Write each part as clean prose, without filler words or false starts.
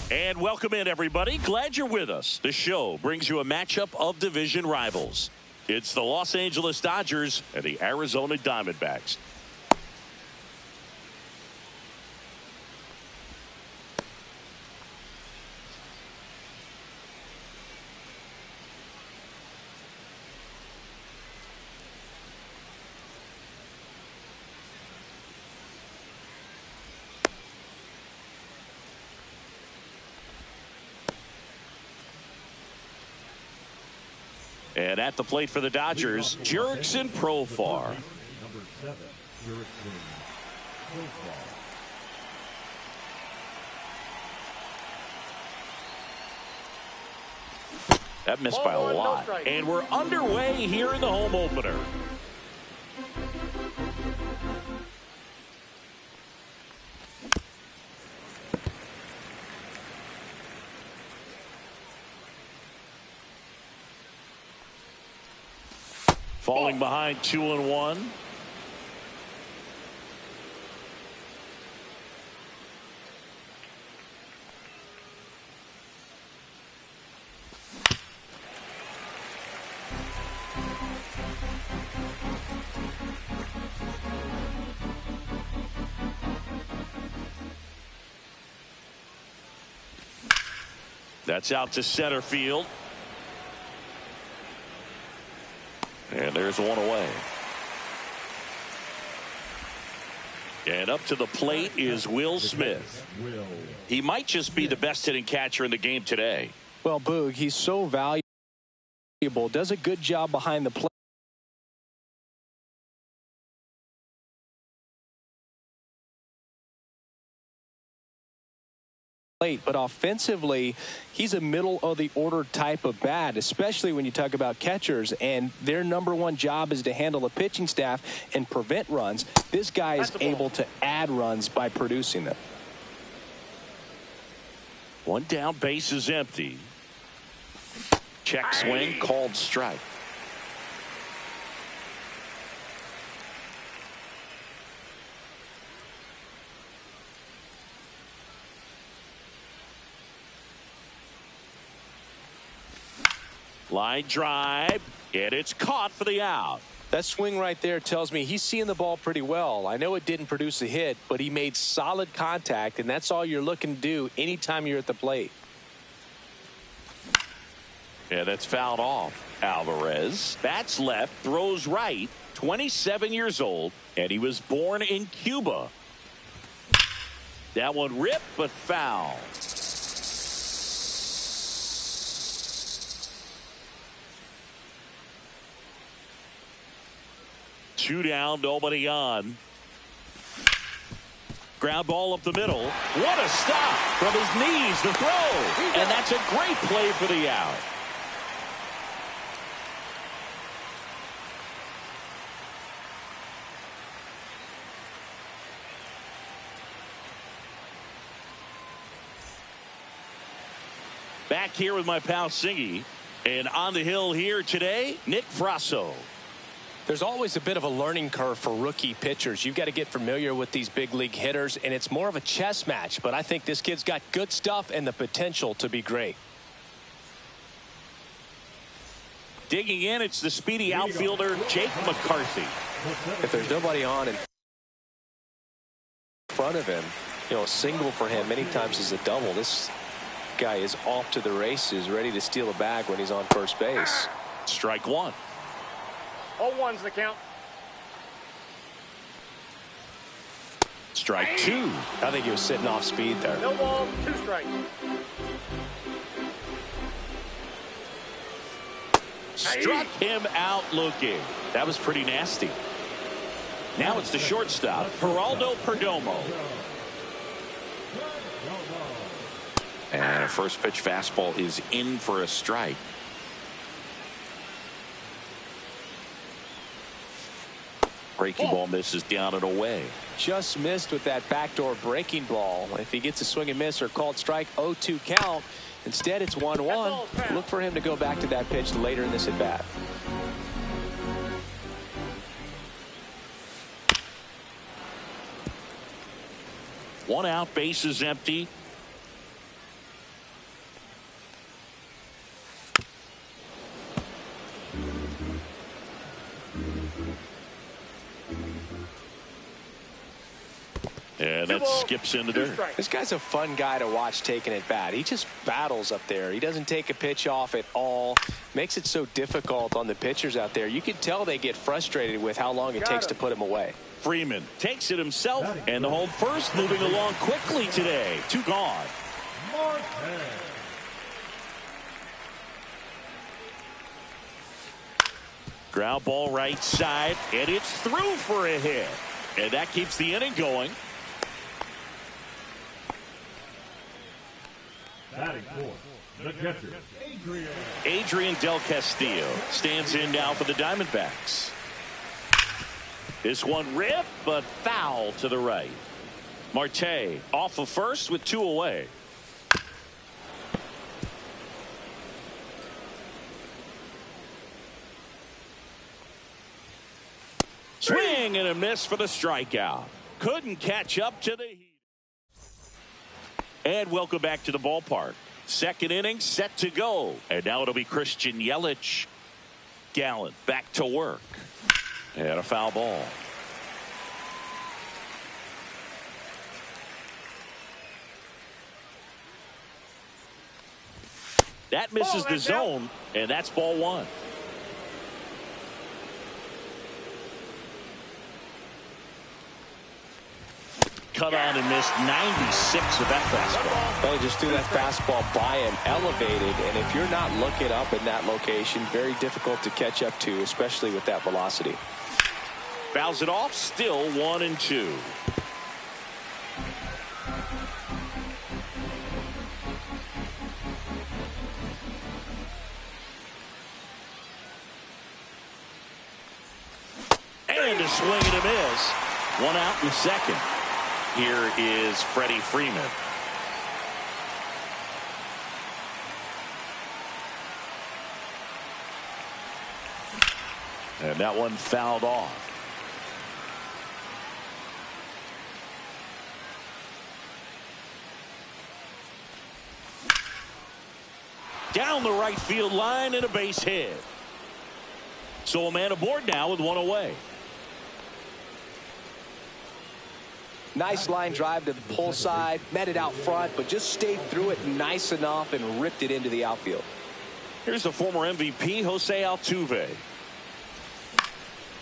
And welcome in, everybody. Glad you're with us. The show brings you a matchup of division rivals. It's the Los Angeles Dodgers and the Arizona Diamondbacks. And at the plate for the Dodgers, Jurickson Profar. Number 7, Jurickson Profar. That missed by a lot. And we're underway here in the home opener. Falling behind 2-1. That's out to center field. And there's one away. And up to the plate is Will Smith. He might just be the best hitting catcher in the game today. Well, Boog, he's so valuable. Does a good job behind the plate. But offensively, he's a middle of the order type of bat, especially when you talk about catchers, and their number one job is to handle the pitching staff and prevent runs. This guy is able to add runs by producing them. One down, base is empty. Check swing, called strike. Line drive, and it's caught for the out. That swing right there tells me he's seeing the ball pretty well. I know it didn't produce a hit, but he made solid contact, and that's all you're looking to do anytime you're at the plate. Yeah, that's fouled off. Alvarez bats left, throws right, 27 years old, and he was born in Cuba. That one ripped, but foul. Two down, nobody on. Ground ball up the middle. What a stop from his knees, the throw. And that's a great play for the out. Back here with my pal Singy. And on the hill here today, Nick Frasso. There's always a bit of a learning curve for rookie pitchers. You've got to get familiar with these big league hitters, and it's more of a chess match. But I think this kid's got good stuff and the potential to be great. Digging in, it's the speedy outfielder, Jake McCarthy. If there's nobody on in front of him, a single for him many times is a double. This guy is off to the races, ready to steal a bag when he's on first base. Strike one. 0-1's the count. Strike two. I think he was sitting off speed there. No ball, 2 strikes. Struck him out looking. That was pretty nasty. Now it's the shortstop, Geraldo Perdomo. And a first pitch fastball is in for a strike. Breaking ball misses down and away. Just missed with that backdoor breaking ball. If he gets a swing and miss or called strike, 0-2 count. Instead, it's 1-1. Look for him to go back to that pitch later in this at bat. One out, base is empty. And that skips into there. This guy's a fun guy to watch taking at bat. He just battles up there. He doesn't take a pitch off at all. Makes it so difficult on the pitchers out there. You can tell they get frustrated with how long it takes to put him away. Freeman takes it himself, and the home first moving along quickly today. 2 gone. Ground ball right side, and it's through for a hit. And that keeps the inning going. Batting fourth, the catcher, Adrian Del Castillo stands in now for the Diamondbacks. This one ripped, but foul to the right. Marte off of first with 2 away. Swing and a miss for the strikeout. Couldn't catch up to the heat. And welcome back to the ballpark. Second inning set to go. And now it'll be Christian Yelich. Gallen back to work. And a foul ball. That misses the zone, and that's ball 1. Cut on and missed 96 of that fastball. Well, he just threw that fastball by him, elevated, and if you're not looking up in that location, very difficult to catch up to, especially with that velocity. Fouls it off, still 1-2. And a swing and a miss. 1 out in the second. Here is Freddie Freeman. And that one fouled off. Down the right field line and a base hit. So a man aboard now with 1 away. Nice line drive to the pull side, met it out front, but just stayed through it nice enough and ripped it into the outfield. Here's the former MVP, Jose Altuve.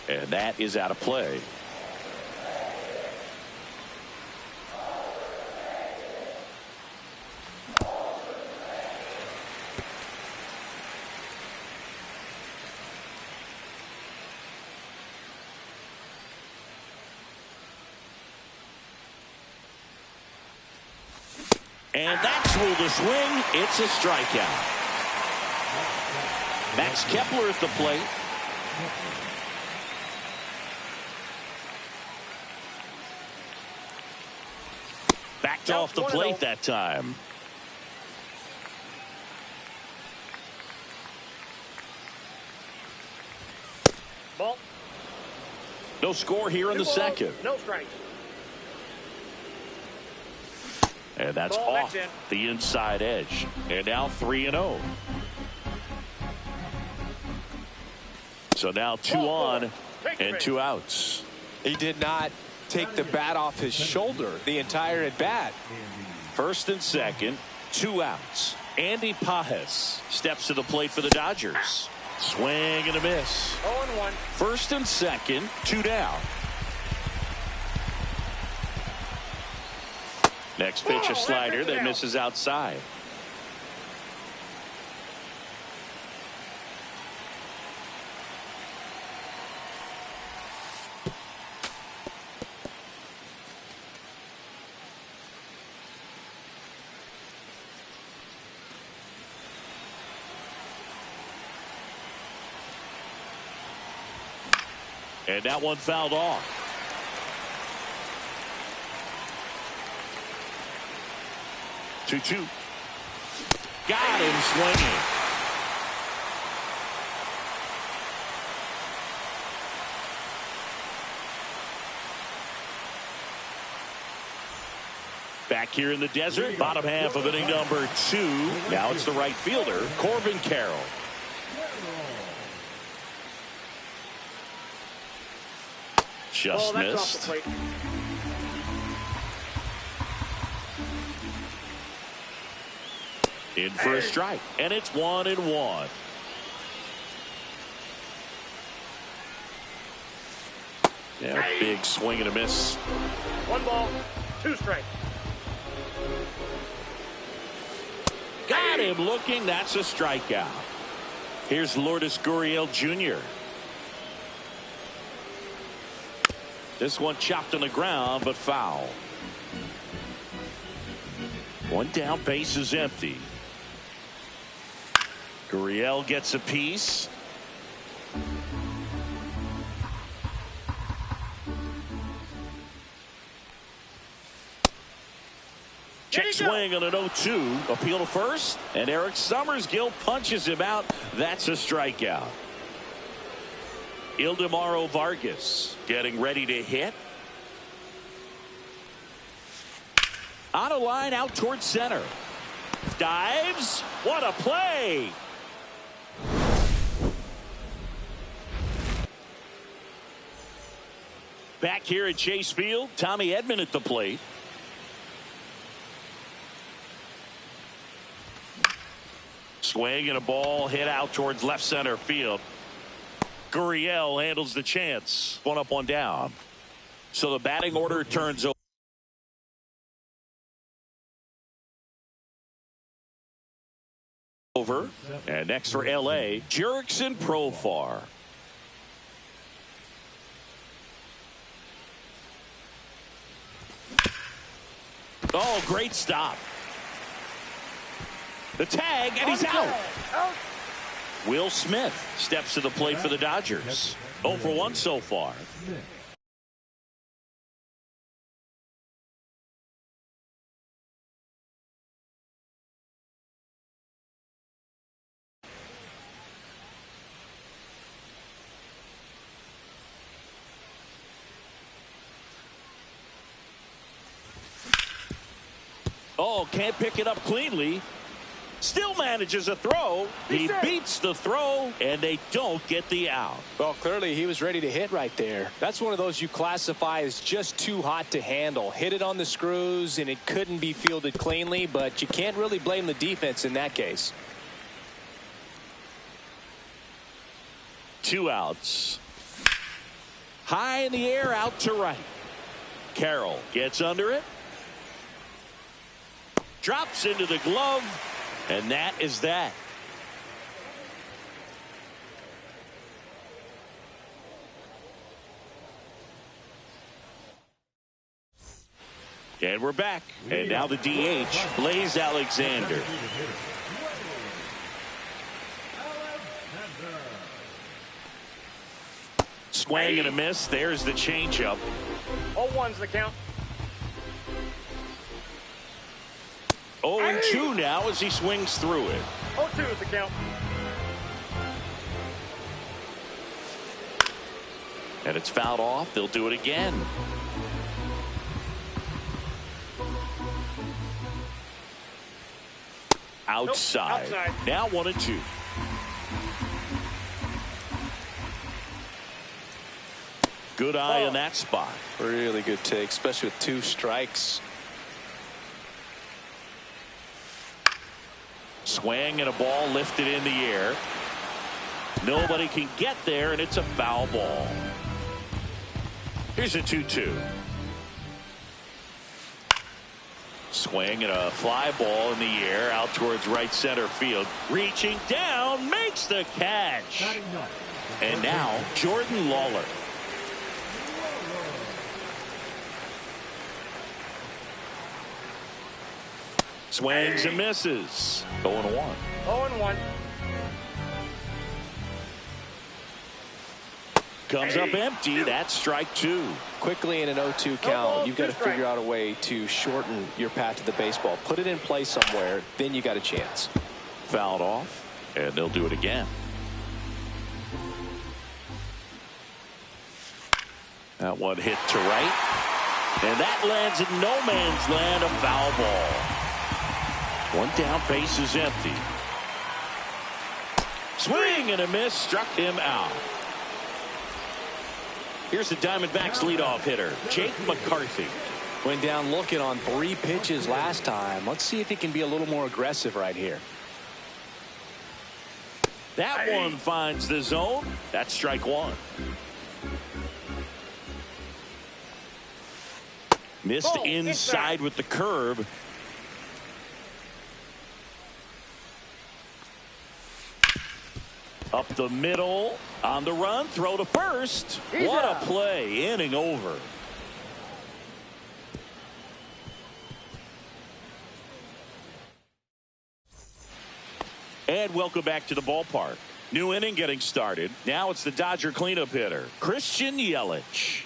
And that is out of play. And that's ruled a swing. It's a strikeout. Max Kepler at the plate. Backed off the plate that time. Ball. No score here in the second. No strikes. And that's off the inside edge. And now 3-0. So now 2 on and 2 outs. He did not take the bat off his shoulder the entire at bat. First and second, 2 outs. Andy Pajes steps to the plate for the Dodgers. Swing and a miss. 0-1. First and second, 2 down. Next pitch, a slider that misses outside. And that one fouled off. Two. Got him swinging. Back here in the desert, bottom half of inning number 2. Now it's the right fielder, Corbin Carroll. Just That's off missed. the plate. In for a strike, and it's 1-1. Yeah, big swing and a miss. 1 ball, 2 strikes. Got him looking. That's a strikeout. Here's Lourdes Gurriel Jr. This one chopped on the ground, but foul. One down, base is empty. Gurriel gets a piece. Check swing on an 0-2. Appeal to first, and Eric Summersgill punches him out. That's a strikeout. Ildemaro Vargas getting ready to hit. On a line out towards center. Dives. What a play. Back here at Chase Field, Tommy Edman at the plate. Swing and a ball hit out towards left center field. Gurriel handles the chance. 1 up, 1 down. So the batting order turns over. And next for L.A., Jurickson Profar. Oh, great stop. The tag, and he's out. Will Smith steps to the plate for the Dodgers. 0 for 1 so far. Oh, can't pick it up cleanly. Still manages a throw. He beats the throw, and they don't get the out. Well, clearly he was ready to hit right there. That's one of those you classify as just too hot to handle. Hit it on the screws, and it couldn't be fielded cleanly, but you can't really blame the defense in that case. 2 outs. High in the air, out to right. Carroll gets under it. Drops into the glove. And that is that. And we're back. And now the DH, Blaze Alexander. Swing and a miss. There's the changeup. 0-1's the count. 0-2 now as he swings through it. 0-2 is the count. And it's fouled off. They'll do it again. Outside. Outside. Now 1-2. Good eye on that spot. Really good take, especially with 2 strikes. Swing and a ball lifted in the air. Nobody can get there, and it's a foul ball. Here's a 2-2. Swing and a fly ball in the air out towards right center field. Reaching down, makes the catch. And now Jordan Lawler. Swings and misses. 0-1. 0-1. Comes up empty. That's strike 2. Quickly in an 0-2 count, you've got to figure out a way to shorten your path to the baseball. Put it in play somewhere, then you got a chance. Fouled off, and they'll do it again. That one hit to right, and that lands in no man's land, a foul ball. 1 down, base is empty. Swing and a miss, struck him out. Here's the Diamondbacks leadoff hitter, Jake McCarthy. Went down looking on 3 pitches last time. Let's see if he can be a little more aggressive right here. That one finds the zone. That's strike 1. Missed inside with the curve. Up the middle, on the run, throw to first. What a play, inning over. And welcome back to the ballpark. New inning getting started. Now it's the Dodger cleanup hitter, Christian Yelich.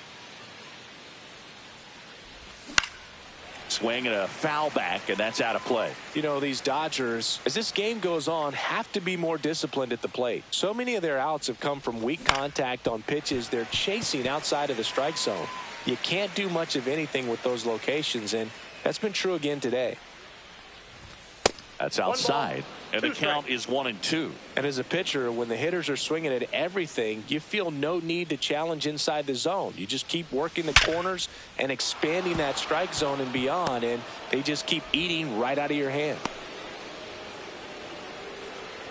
Swing and a foul back, and that's out of play. You know, these Dodgers, as this game goes on, have to be more disciplined at the plate. So many of their outs have come from weak contact on pitches they're chasing outside of the strike zone. You can't do much of anything with those locations, and that's been true again today. That's outside, and the count is 1-2. And as a pitcher, when the hitters are swinging at everything, you feel no need to challenge inside the zone. You just keep working the corners and expanding that strike zone and beyond, and they just keep eating right out of your hand.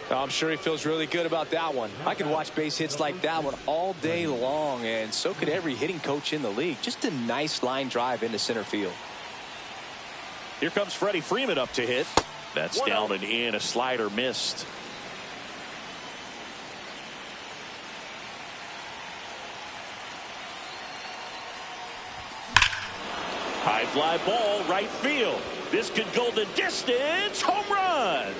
I'm sure he feels really good about that one. I could watch base hits like that one all day long, and so could every hitting coach in the league. Just a nice line drive into center field. Here comes Freddie Freeman up to hit. That's down and in. A slider missed. High fly ball, right field. This could go the distance. Home run.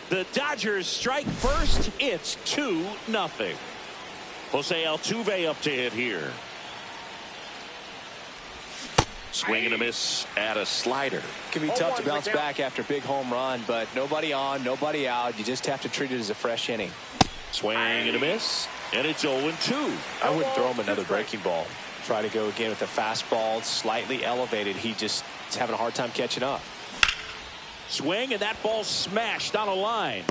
The Dodgers strike first. It's 2-0. Jose Altuve up to hit here. Swing and a miss at a slider. It can be tough to bounce back after a big home run, but nobody on, nobody out. You just have to treat it as a fresh inning. Swing and a miss, and it's 0-2. I wouldn't throw him another breaking ball. Try to go again with the fastball, slightly elevated. He just is having a hard time catching up. Swing, and that ball smashed on a line.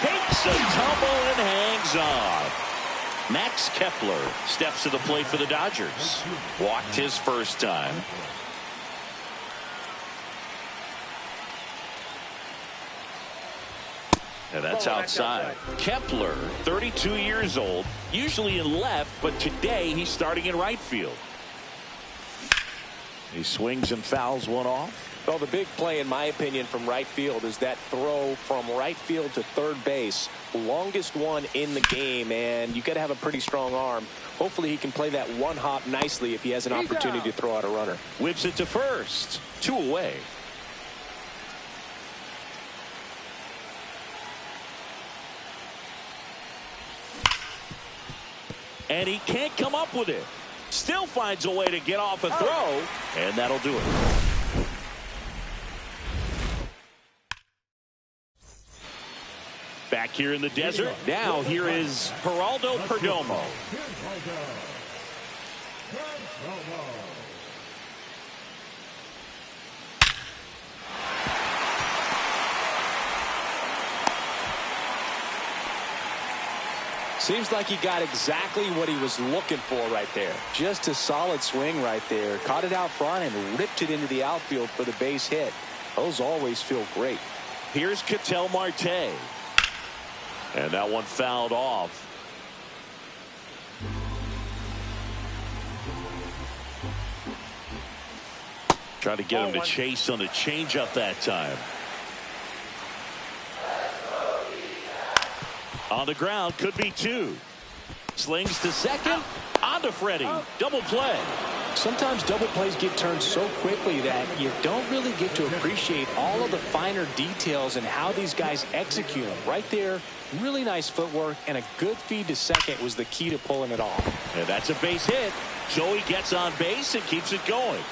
Takes a tumble and hangs on. Max Kepler steps to the plate for the Dodgers. Walked his first time. And that's outside. Kepler, 32 years old, usually in left, but today he's starting in right field. He swings and fouls one off. Well, the big play, in my opinion, from right field is that throw from right field to third base. Longest one in the game, and you got to have a pretty strong arm. Hopefully he can play that one hop nicely if he has an opportunity to throw out a runner. Whips it to first. 2 away. And he can't come up with it. Still finds a way to get off a throw, and that'll do it. Back here in the desert. Now here is Geraldo Perdomo. Seems like he got exactly what he was looking for right there. Just a solid swing right there. Caught it out front and ripped it into the outfield for the base hit. Those always feel great. Here's Ketel Marte. And that one fouled off. Trying to get him to chase on the changeup that time. On the ground, could be 2. Slings to second. On to Freddie. Double play. Sometimes double plays get turned so quickly that you don't really get to appreciate all of the finer details and how these guys execute them. Right there, really nice footwork, and a good feed to second was the key to pulling it off. And that's a base hit. So he gets on base and keeps it going.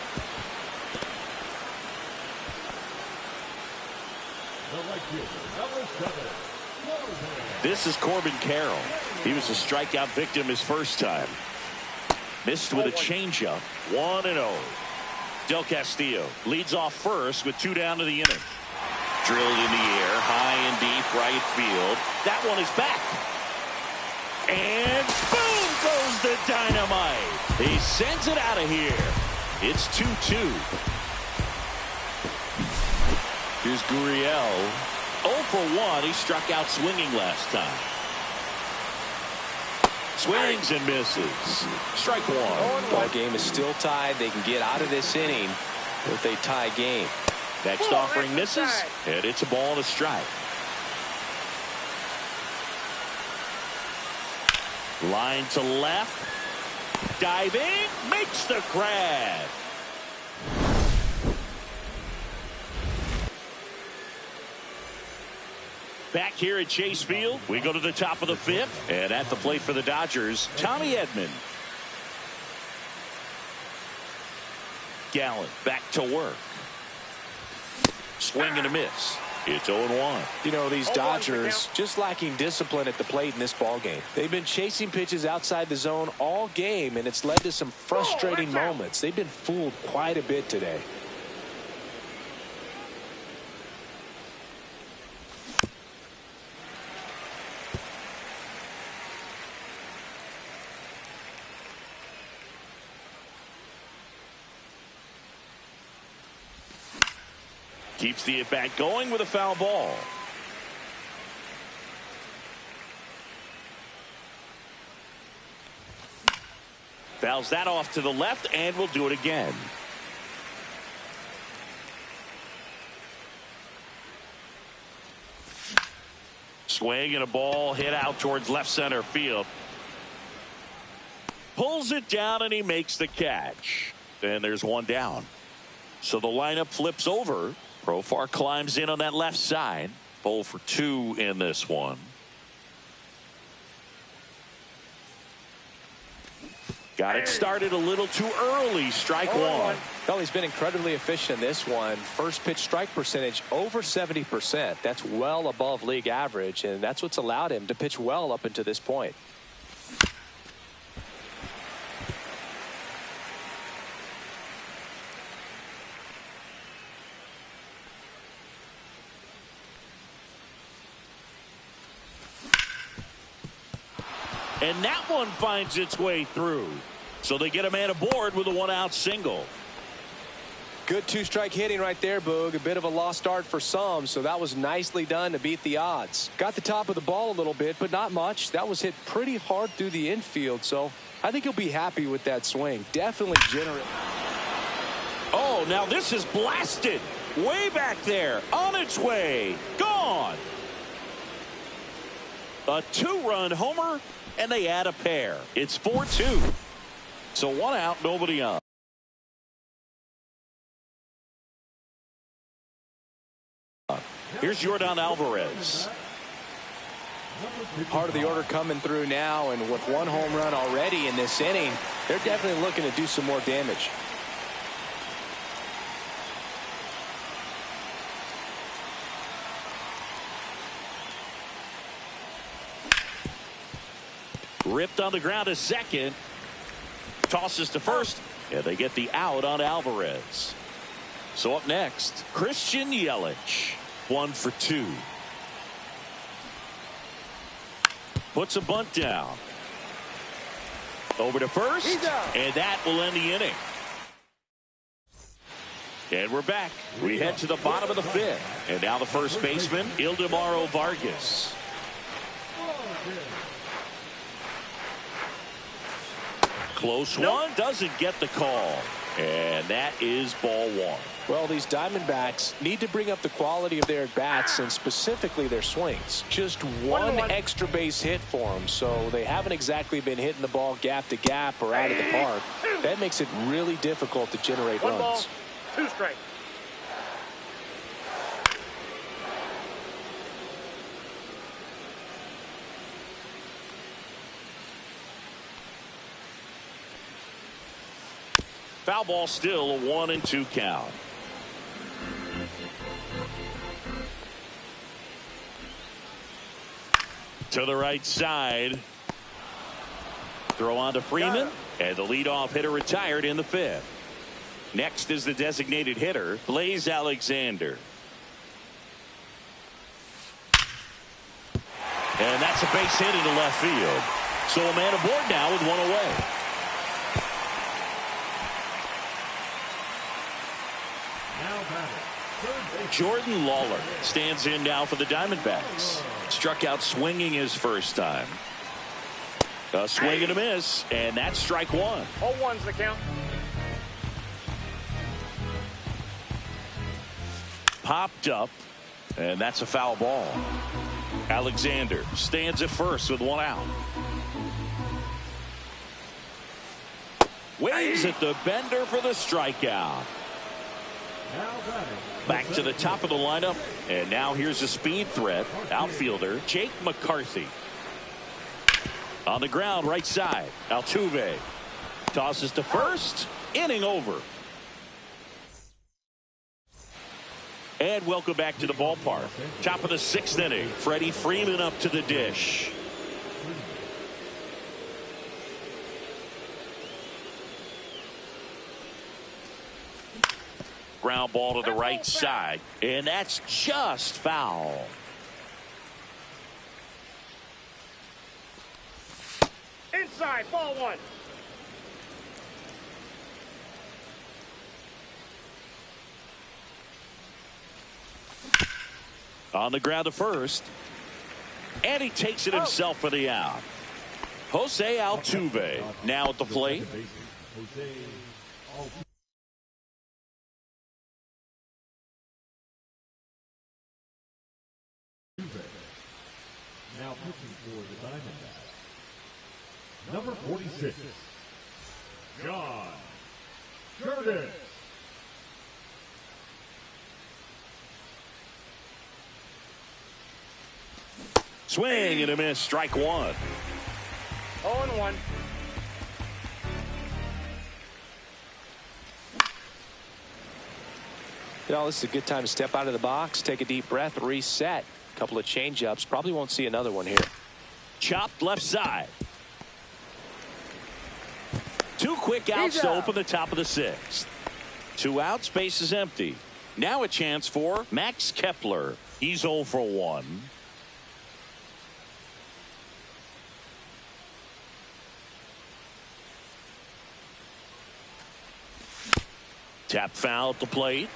This is Corbin Carroll. He was a strikeout victim his first time. Missed with a changeup. 1-0. Del Castillo leads off first with 2 down to the inning. Drilled in the air, high and deep right field. That one is back. And he sends it out of here. It's 2-2. Here's Gurriel. 0 for 1. He struck out swinging last time. Swings and misses. Strike one. Ball game is still tied. They can get out of this inning with a tie game. Next offering misses, and it's a ball and a strike. Line to left. Diving. Makes the grab. Back here at Chase Field, we go to the top of the fifth. And at the plate for the Dodgers, Tommy Edman. Gallen back to work. Swing and a miss. It's 0-1. You know, these Dodgers just lacking discipline at the plate in this ball game. They've been chasing pitches outside the zone all game, and it's led to some frustrating moments. They've been fooled quite a bit today. Keeps the at-bat going with a foul ball. Fouls that off to the left, and we'll do it again. Swing and a ball hit out towards left center field. Pulls it down, and he makes the catch. And there's one down. So the lineup flips over. Profar climbs in on that left side. 0 for 2 in this one. Got it started a little too early. Strike one. Well, he's been incredibly efficient in this one. First pitch strike percentage over 70%. That's well above league average, and that's what's allowed him to pitch well up until this point. And that one finds its way through. So they get a man aboard with a one-out single. Good two-strike hitting right there, Boog. A bit of a lost start for some, so that was nicely done to beat the odds. Got the top of the ball a little bit, but not much. That was hit pretty hard through the infield, so I think he'll be happy with that swing. Definitely generate. Oh, now this is blasted. Way back there. On its way. Gone. A two-run homer. And they add a pair. It's 4-2. So one out, nobody on. Here's Yordan Alvarez. Part of the order coming through now, and with one home run already in this inning, they're definitely looking to do some more damage. Ripped on the ground to second. Tosses to first. And they get the out on Alvarez. So up next, Christian Yelich. 1 for 2. Puts a bunt down. Over to first. And that will end the inning. And we're back. We head to the bottom of the fifth. And now the first baseman, Ildemaro Vargas. Close one, doesn't get the call. And that is ball one. Well, these Diamondbacks need to bring up the quality of their bats and specifically their swings. Just one extra base hit for them, so they haven't exactly been hitting the ball gap to gap or out of the park. That makes it really difficult to generate runs. 1 ball, 2 strikes. Foul ball, still a 1-2 count. To the right side. Throw on to Freeman. And the leadoff hitter retired in the fifth. Next is the designated hitter, Blaze Alexander. And that's a base hit into left field. So a man aboard now with one away. Jordan Lawler stands in now for the Diamondbacks. Struck out swinging his first time. A swing and a miss, and that's strike one. 0-1's the count. Popped up, and that's a foul ball. Alexander stands at first with one out. Waves at the bender for the strikeout. Back to the top of the lineup, and now here's a speed threat. Outfielder Jake McCarthy. On the ground, right side. Altuve tosses to first. Inning over. And welcome back to the ballpark. Top of the sixth inning. Freddie Freeman up to the dish. Ground ball to the right side, and that's just foul. Inside, ball one. On the ground to first, and he takes it himself for the out. Jose Altuve now at the plate. Now pitching for the Diamondbacks, number 46, John Curtis. Swing and a miss, strike one. 0-1. You know, this is a good time to step out of the box, take a deep breath, reset. A couple of changeups. Probably won't see another one here. Chopped left side. Two quick outs to open the top of the sixth. Two outs, base is empty. Now a chance for Max Kepler. He's 0 for 1. Tap foul at the plate.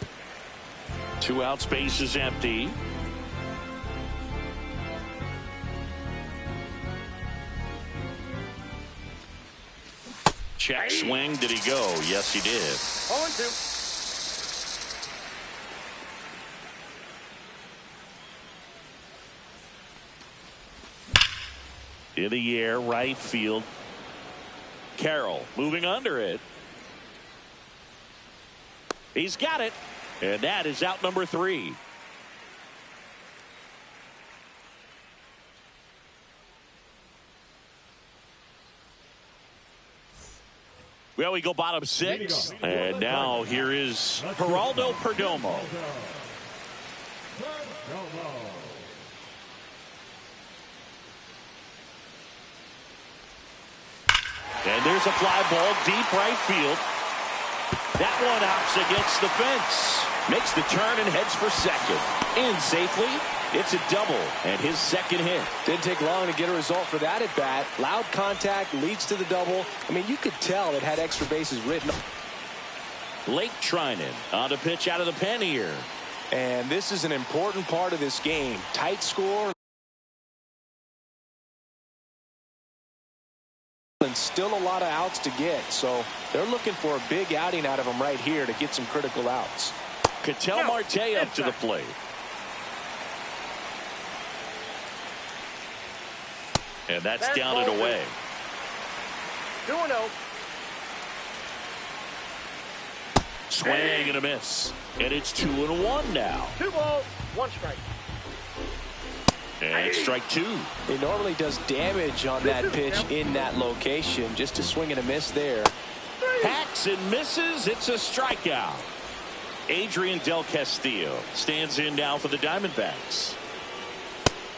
Two outs, base is empty. Check swing. Did he go? Yes, he did. 0-2. In the air, right field. Carroll moving under it. He's got it. And that is out number 3. Well, we go bottom 6. And now here is Geraldo Perdomo. And there's a fly ball deep right field. That one hops against the fence. Makes the turn and heads for second. In safely. It's a double and his second hit. Didn't take long to get a result for that at bat. Loud contact leads to the double. I mean, you could tell it had extra bases written. Blake Trinan on the pitch out of the pen here. And this is an important part of this game. Tight score. And still a lot of outs to get. So they're looking for a big outing out of him right here to get some critical outs. Ketel Marte up to the plate. And that's down and away. 2-0. Swing and a miss. And it's 2-1 now. 2 balls, 1 strike. And strike 2. He normally does damage on that pitch in that location. Just a swing and a miss there. Hacks and misses. It's a strikeout. Adrian Del Castillo stands in now for the Diamondbacks.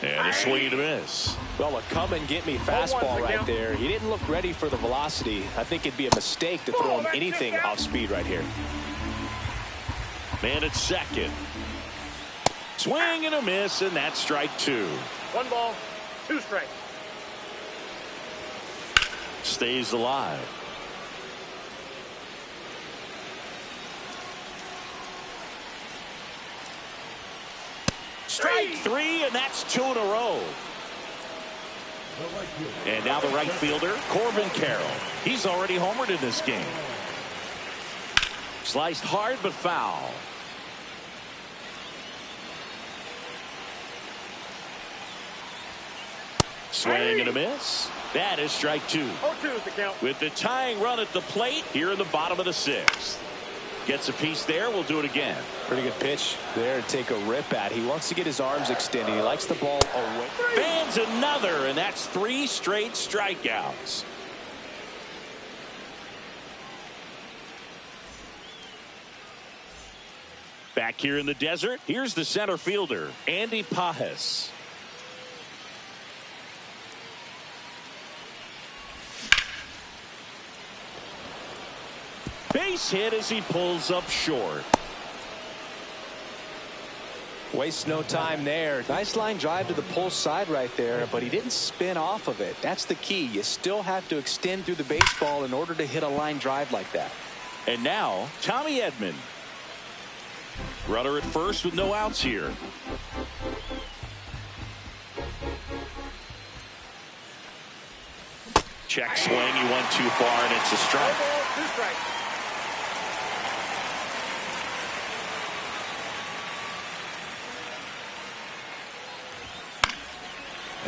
And a swing and a miss. Well, a come and get me fastball right there. He didn't look ready for the velocity. I think it'd be a mistake to throw him anything off speed right here. Man at second. Swing and a miss, and that's strike 2. 1 ball, 2 strikes. Stays alive. Strike three, and that's 2 in a row. And now the right fielder, Corbin Carroll. He's already homered in this game. Sliced hard, but foul. Swing and a miss. That is strike 2. 0-2 is the count. With the tying run at the plate here in the bottom of the 6th. Gets a piece there. We'll do it again. Pretty good pitch there to take a rip at. He wants to get his arms extended. He likes the ball away. Fans another, and that's 3 straight strikeouts. Back here in the desert, here's the center fielder, Andy Pajes. Base hit as he pulls up short. Wastes no time there. Nice line drive to the pull side right there, but he didn't spin off of it. That's the key. You still have to extend through the baseball in order to hit a line drive like that. And now, Tommy Edman. Runner at first with no outs here. Check swing. He went too far, and it's a strike. 2 strikes.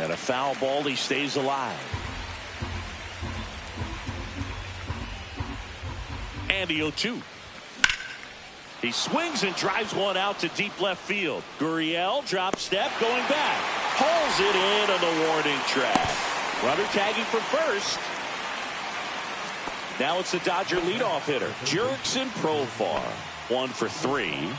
And a foul ball. He stays alive. And the 0-2. He swings and drives one out to deep left field. Gurriel drop step going back. Hauls it in on the warning track. Runner tagging from first. Now it's the Dodger leadoff hitter, Jurickson Profar. 1 for 3.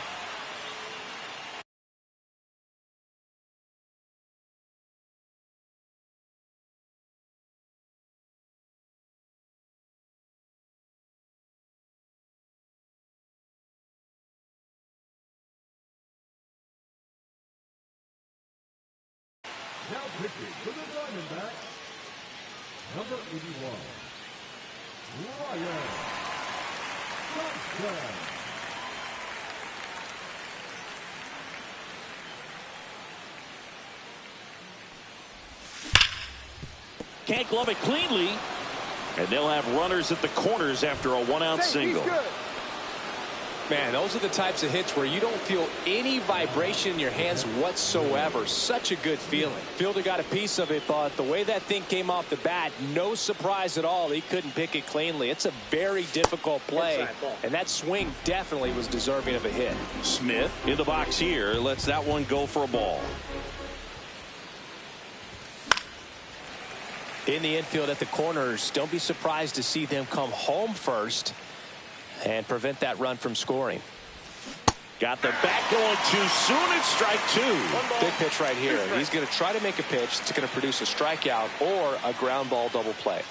Now pitching for the Diamondbacks, number 81, Ryan Johnson. Can't glove it cleanly. And they'll have runners at the corners after a 1-out single. Man, those are the types of hits where you don't feel any vibration in your hands whatsoever. Such a good feeling. Fielder got a piece of it, but the way that thing came off the bat, no surprise at all. He couldn't pick it cleanly. It's a very difficult play, and that swing definitely was deserving of a hit. Smith in the box here lets that one go for a ball. In the infield at the corners, don't be surprised to see them come home first and prevent that run from scoring. Got the bat going too soon. It's strike 2. Big pitch right here. He's going to try to make a pitch that's going to produce a strikeout or a ground ball double play.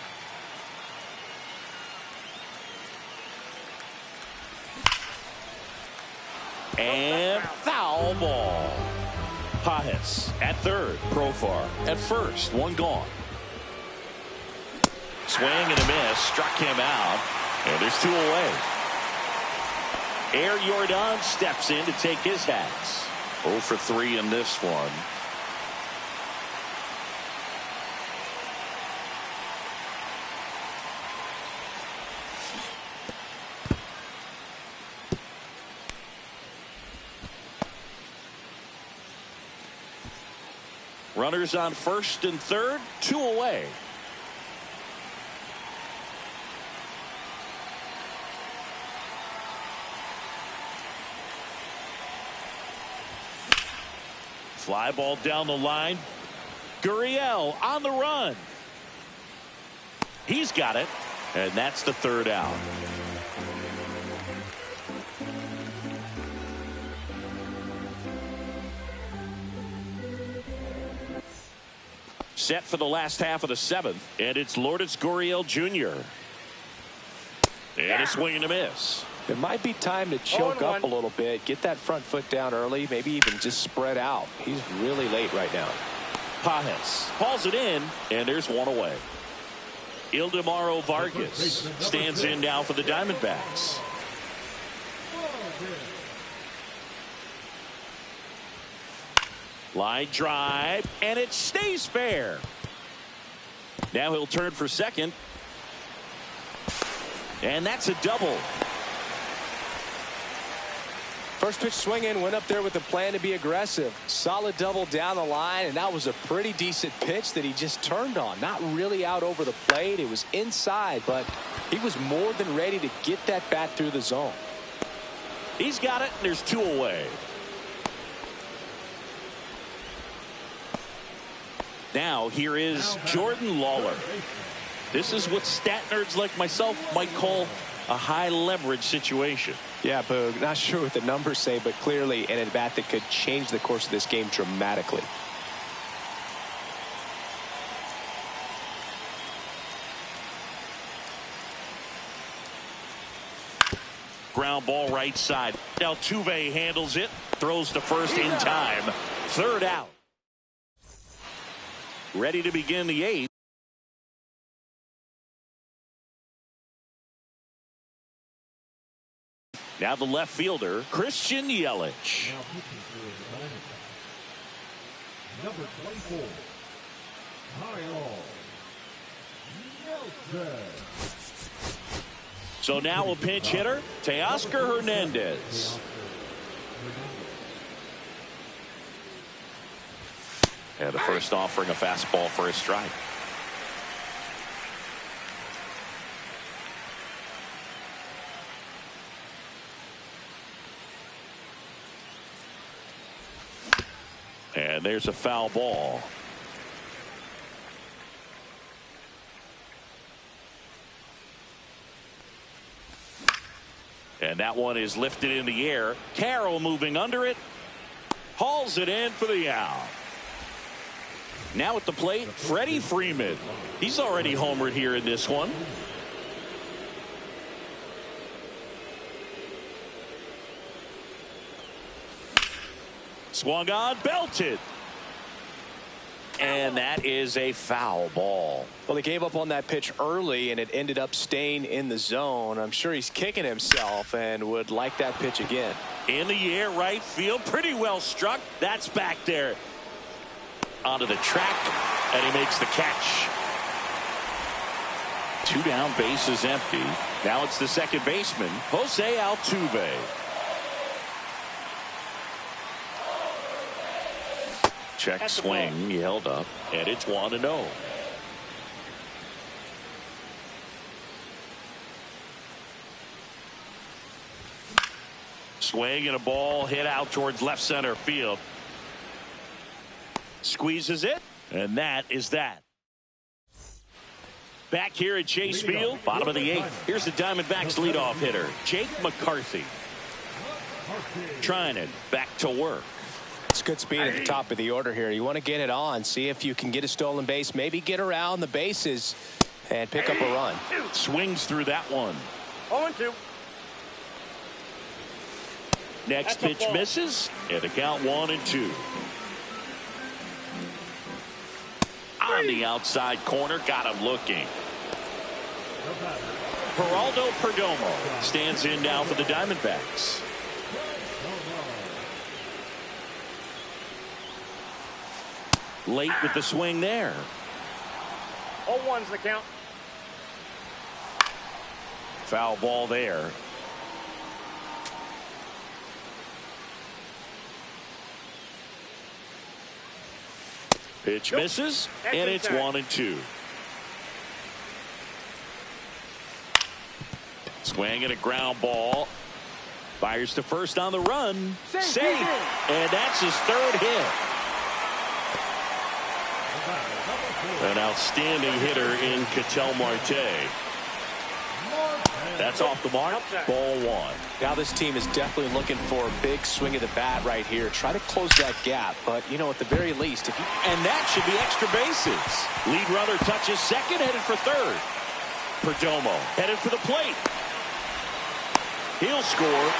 And foul ball. Pajes at third. Profar at first. 1 gone. Swing and a miss. Struck him out. And there's 2 away. Air Jordan steps in to take his hats. 0 for 3 in this one. Runners on first and third. 2 away. Fly ball down the line. Gurriel on the run. He's got it. And that's the 3rd out. Set for the last half of the 7th. And it's Lourdes Gurriel Jr. And a swing and a miss. It might be time to choke up a little bit, get that front foot down early, maybe even just spread out. He's really late right now. Pajes hauls it in, and there's 1 away. Ildemaro Vargas stands in now for the Diamondbacks. Line drive, and it stays fair. Now he'll turn for second. And that's a double. First pitch swinging, went up there with a plan to be aggressive. Solid double down the line, and that was a pretty decent pitch that he just turned on. Not really out over the plate. It was inside, but he was more than ready to get that bat through the zone. He's got it, and there's 2 away. Now here is Jordan Lawler. This is what stat nerds like myself might call a high leverage situation. Yeah, Boog, not sure what the numbers say, but clearly an at bat that could change the course of this game dramatically. Ground ball right side. Altuve handles it, throws to first in time. 3rd out. Ready to begin the 8th. Now the left fielder, Christian Yelich. Now pitching for the Diamondbacks, number 24, Kyle Nelson. So now a pinch hitter, Teoscar Hernandez. And the first offering a fastball for a strike. And there's a foul ball. And that one is lifted in the air. Carroll moving under it. Hauls it in for the out. Now at the plate, Freddie Freeman. He's already homered here in this one. Swung on, belted. And that is a foul ball. Well, they gave up on that pitch early, and it ended up staying in the zone. I'm sure he's kicking himself and would like that pitch again. In the air, right field, pretty well struck. That's back there. Onto the track, and he makes the catch. 2 down, bases empty. Now it's the second baseman, Jose Altuve. Check swing, he held up, and it's 1-0. Swing and a ball hit out towards left center field. Squeezes it, and that is that. Back here at Chase Field, bottom of the 8th. Here's the Diamondbacks leadoff hitter, Jake McCarthy. Trying it back to work. It's good speed at the top of the order here. You want to get it on, see if you can get a stolen base, maybe get around the bases and pick up a run. Swings through that one. 0-2. Next pitch misses, and the count 1-2. On the outside corner, got him looking. Geraldo Perdomo stands in now for the Diamondbacks. Late with the swing there. 0-1's the count. Foul ball there. Pitch misses, and it's 1-2. Swing and a ground ball. Fires to first on the run. Safe. And that's his 3rd hit. An outstanding hitter in Ketel Marte. That's off the mark. Ball 1. Now this team is definitely looking for a big swing of the bat right here. Try to close that gap, but you know, at the very least, if you... And that should be extra bases. Lead runner touches second, headed for 3rd. Perdomo headed for the plate. He'll score.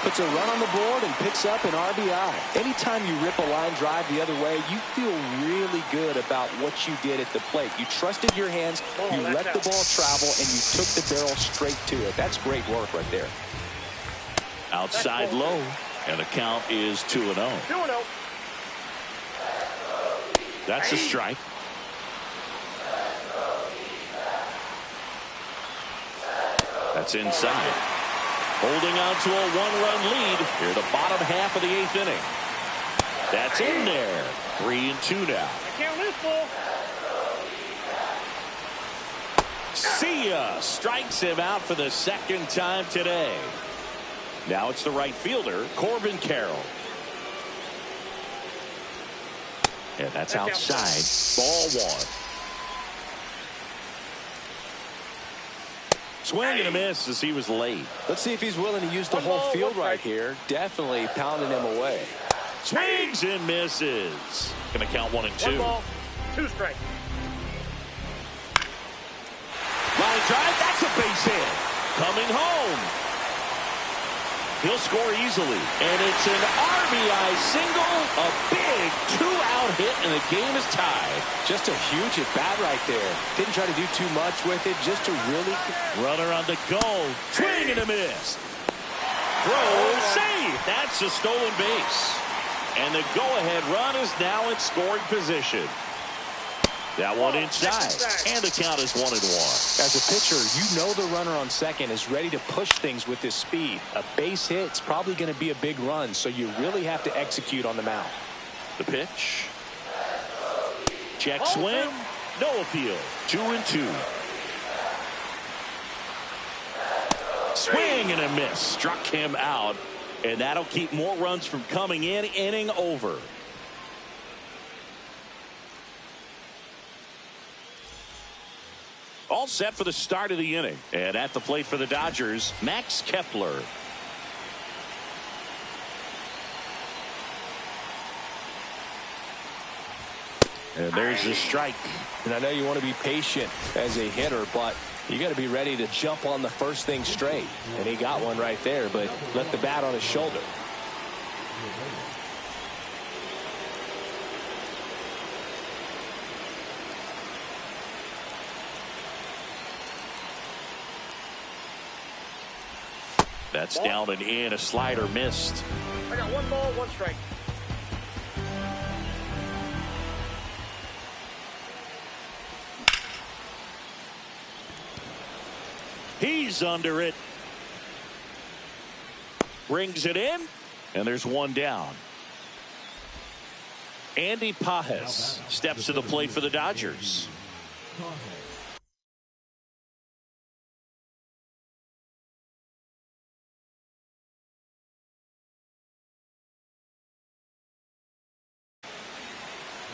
Puts a run on the board and picks up an RBI. Anytime you rip a line drive the other way, you feel really good about what you did at the plate. You trusted your hands, you let the ball travel, and you took the barrel straight to it. That's great work right there. Outside low, And the count is 2-0. 2-0. That's a strike. That's inside. Holding on to a one-run lead here in the bottom half of the 8th inning. That's in there. 3-2 now. I count this ball. See ya. Strikes him out for the 2nd time today. Now it's the right fielder, Corbin Carroll. And that's outside. Ball 1. Swing and a miss as he was late. Let's see if he's willing to use the whole field right here. Definitely pounding him away. Swings and misses. Going to count 1 and 2. 1 ball, 2 strikes. Line drive. That's a base hit. Coming home. He'll score easily. And it's an RBI single. A big 2-out hit, and the game is tied. Just a huge at-bat right there. Didn't try to do too much with it. Just a really... Runner on the go. Swing and a miss. Throw safe. That's a stolen base. And the go-ahead run is now in scoring position. That one inside. And the count is 1-1. As a pitcher, you know the runner on second is ready to push things with his speed. A base hit's probably going to be a big run, so you really have to execute on the mound. The pitch. Check swing. No appeal. 2-2. Swing and a miss. Struck him out. And that'll keep more runs from coming in. Inning over. All set for the start of the inning. And at the plate for the Dodgers, Max Kepler. And there's the strike. And I know you want to be patient as a hitter, but you got to be ready to jump on the first thing straight. And he got one right there, but left the bat on his shoulder. That's down and in. A slider missed. I got 1 ball, 1 strike. He's under it. Brings it in. And there's 1 down. Andy Pajes steps to the plate for the Dodgers.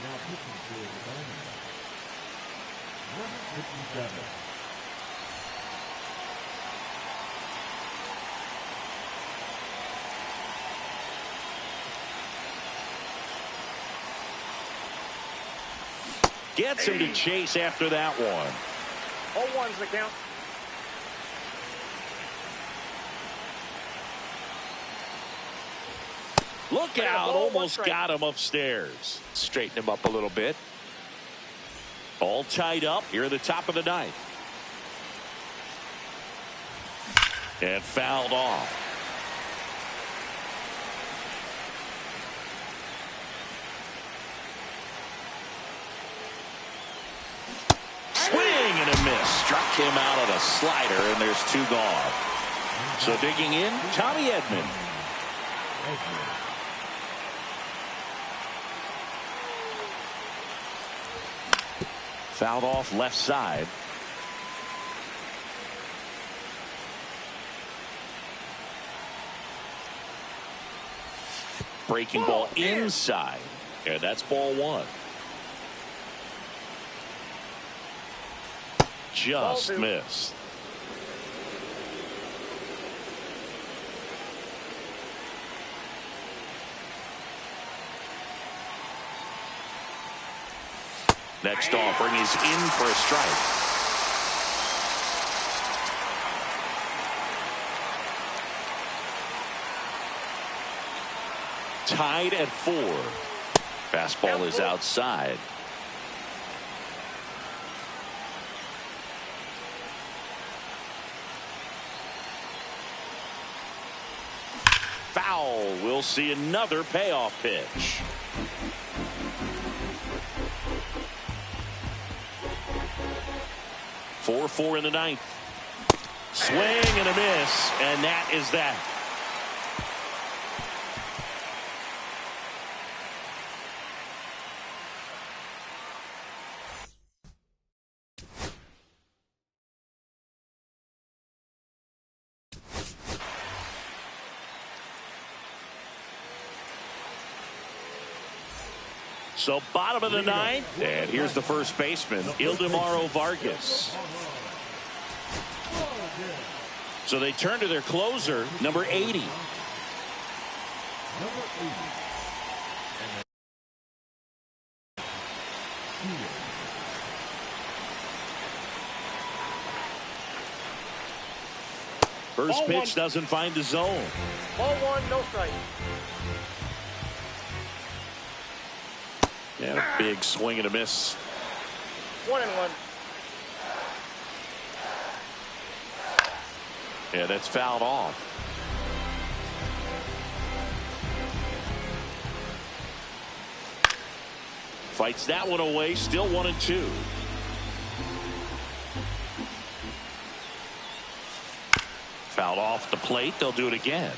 Now pitching for the Diamondbacks. Number 57. Gets him to chase after that one. 0-1's the count. Look out. Almost got him upstairs. Straighten him up a little bit. All tied up here at the top of the 9th. And fouled off. Swing and a miss. Struck him out on a slider, and there's 2 gone. So digging in, Tommy Edman. Fouled off left side. Breaking ball inside. And that's ball 1. Just missed. Next offering is in for a strike. Tied at 4. Fastball is outside. Foul will see another payoff pitch. Four in the ninth. Swing and a miss, and that is that. So bottom of the ninth, and here's the first baseman, Ildemaro Vargas. So they turn to their closer, number 80. First pitch doesn't find the zone. Ball one, no strike. And a big swing and a miss. 1-1. Yeah, that's fouled off. Fights that one away, still 1-2. Fouled off the plate, they'll do it again.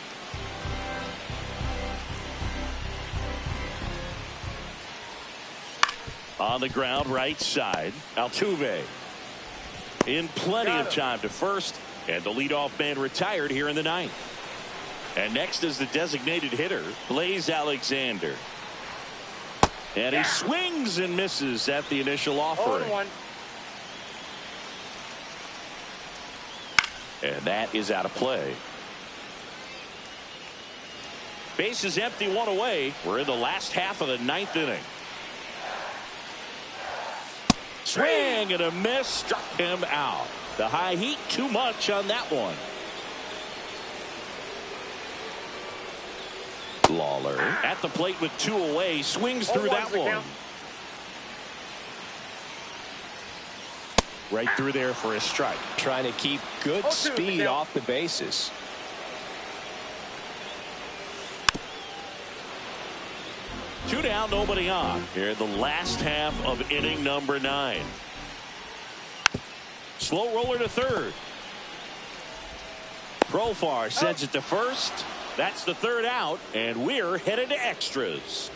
On the ground, right side, Altuve. In plenty of time to first, and the leadoff man retired here in the ninth. And next is the designated hitter, Blaze Alexander. And he swings and misses at the initial offering. 0-1. And that is out of play. Base is empty, one away. We're in the last half of the ninth inning. Swing and a miss, struck him out. The high heat, too much on that one. Lawler at the plate with two away, swings through that one. Right through there for a strike. Trying to keep good speed off the bases. Two down, nobody on. Here in the last half of inning number 9. Slow roller to third. Profar sends it to first. That's the third out, and we're headed to extras.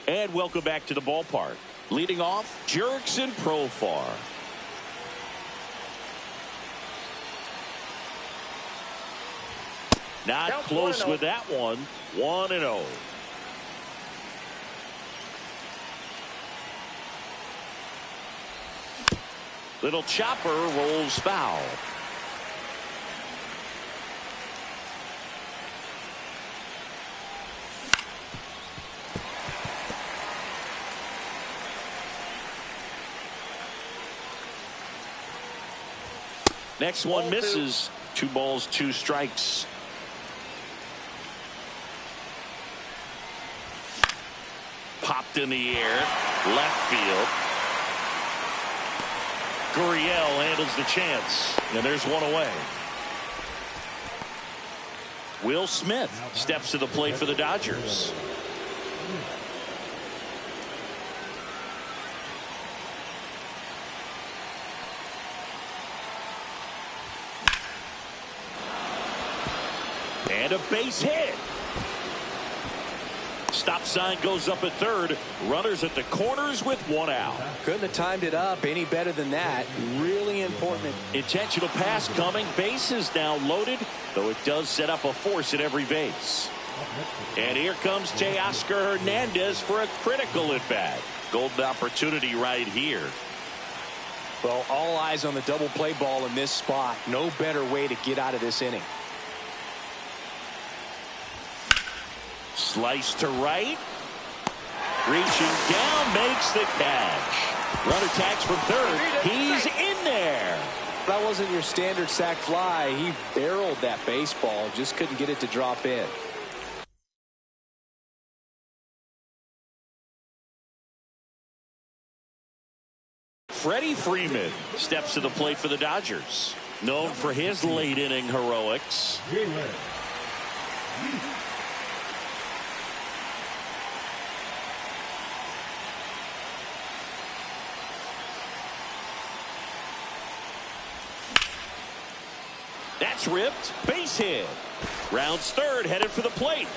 And welcome back to the ballpark. Leading off, Jurickson Profar. Not close with that one. 1-0. Little chopper rolls foul. Next one misses. 2 balls, 2 strikes. Popped in the air, left field. Gurriel handles the chance, and there's one away. Will Smith steps to the plate for the Dodgers. And a base hit. Stop sign goes up at third. Runners at the corners with 1 out. Couldn't have timed it up any better than that. Really important. Intentional pass coming. Base is now loaded, though it does set up a force at every base. And here comes Teoscar Hernandez for a critical at bat. Golden opportunity right here. Well, all eyes on the double play ball in this spot. No better way to get out of this inning. Slice to right. Reaching down, makes the catch. Runner tags from third. He's in there. That wasn't your standard sac fly. He barreled that baseball. Just couldn't get it to drop in. Freddie Freeman steps to the plate for the Dodgers. known for his late inning heroics. Greenway. That's ripped. Base hit. Rounds third, headed for the plate.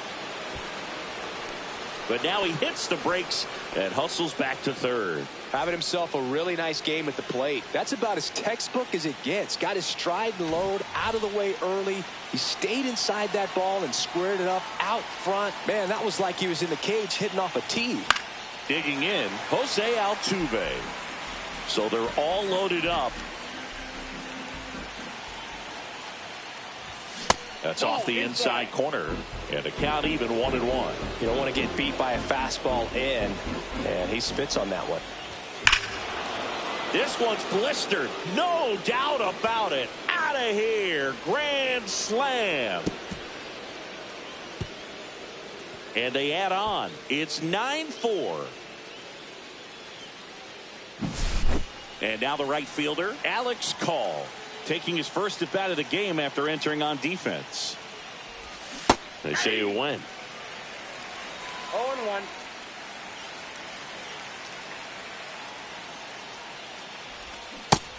But now he hits the brakes and hustles back to third. Having himself a really nice game at the plate. That's about as textbook as it gets. Got his stride and load out of the way early. He stayed inside that ball and squared it up out front. Man, that was like he was in the cage hitting off a tee. Digging in, Jose Altuve. So they're all loaded up. That's off the inside corner. And a count even 1-1. You don't want to get beat by a fastball in. And he spits on that one. This one's blistered. No doubt about it. Out of here. Grand slam. And they add on. It's 9-4. And now the right fielder, Alex Call, taking his first at bat of the game after entering on defense. They say you win. 0-1.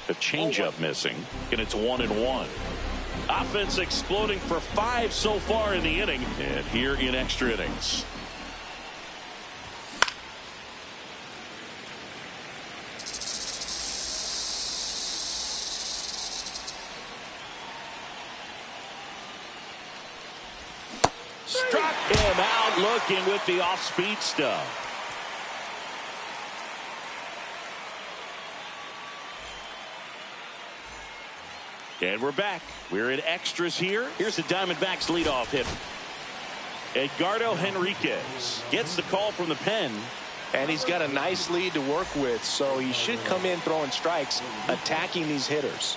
The changeup missing, and it's 1-1. Offense exploding for 5 so far in the inning, and here in extra innings. Struck him out looking with the off-speed stuff. And we're back. We're in extras here. Here's the Diamondbacks leadoff hit. Edgardo Henriquez gets the call from the pen. And he's got a nice lead to work with, so he should come in throwing strikes, attacking these hitters.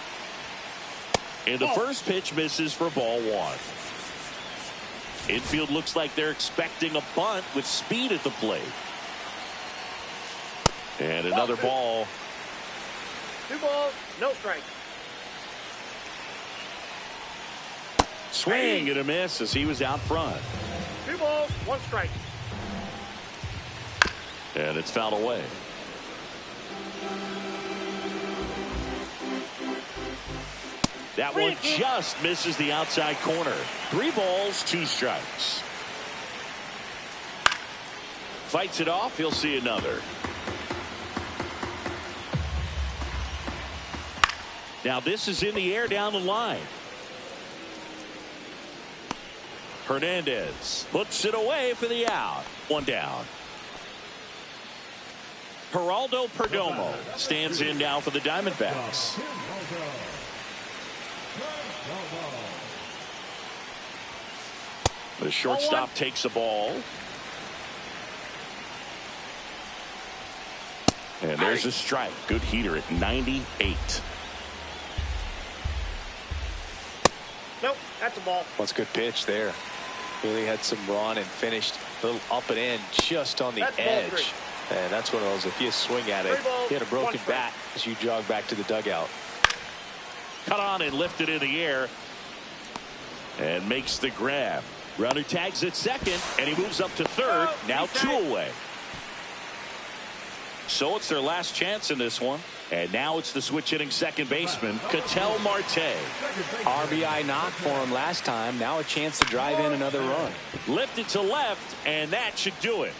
And the first pitch misses for ball 1. Infield looks like they're expecting a bunt with speed at the plate. And another ball. 2 balls, no strike. Swing and a miss as he was out front. 2 balls, 1 strike. And it's fouled away. That one just misses the outside corner. 3 balls, 2 strikes. Fights it off. He'll see another. Now this is in the air down the line. Hernandez puts it away for the out. 1 down. Geraldo Perdomo stands in now for the Diamondbacks. The shortstop takes a ball. And there's a strike. Good heater at 98. Nope, that's a ball. What's a good pitch there. Really had some run and finished a little up and in just on the edge. And that's one of those, if you swing at it, you had a broken bat as you jog back to the dugout. Cut on and lifted in the air. And makes the grab. Runner tags at second, and he moves up to third. Now 2 away. So it's their last chance in this one. And now it's the switch hitting second baseman, Ketel Marte. RBI knock for him last time. Now a chance to drive in another run. Lifted to left, and that should do it.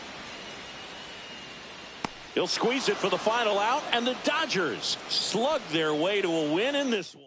He'll squeeze it for the final out, and the Dodgers slug their way to a win in this one.